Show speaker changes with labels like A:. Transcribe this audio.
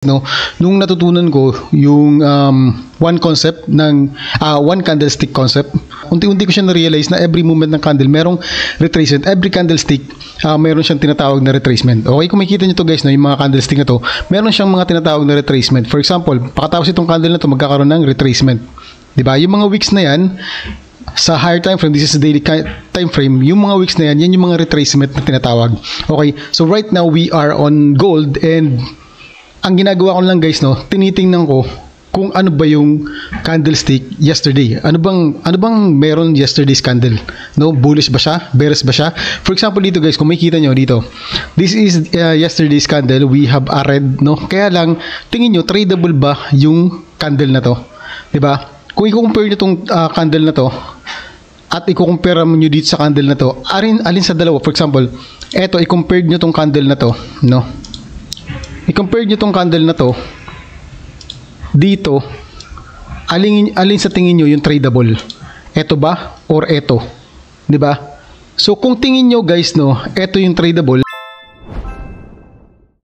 A: no, nung natutunan ko yung one concept ng one candlestick concept, unti-unti ko siya na-realize na every movement ng candle merong retracement. Every candlestick meron siyang tinatawag na retracement. Okay, kung makikita niyo to guys, no, yung mga candlestick na to, meron siyang mga tinatawag na retracement. For example, pagkatapos itong candle na to, magkakaroon ng retracement. 'Di ba? Yung mga wicks na yan sa higher time frame, this is the daily time frame, yung mga wicks na yan yung mga retracement na tinatawag. Okay, so right now we are on gold, and ang ginagawa ko lang guys, no, tinitingnan ko kung ano ba yung candlestick yesterday. Ano bang meron yesterday's candle? No, bullish ba siya? Bearish ba siya? For example dito guys, kung makikita nyo dito, this is yesterday's candle. We have a red, no? Kaya lang, tingin nyo, tradable ba yung candle na to? 'Di ba? Kung i-compare nyo tong candle na to at i-compare nyo dito sa candle na to, alin sa dalawa? For example, eto, i-compare nyo tong candle na to, no? I-compare nyo tong candle na to dito, alin sa tingin nyo yung tradable? Eto ba or eto? 'Di ba? So kung tingin nyo guys, no, eto yung tradable,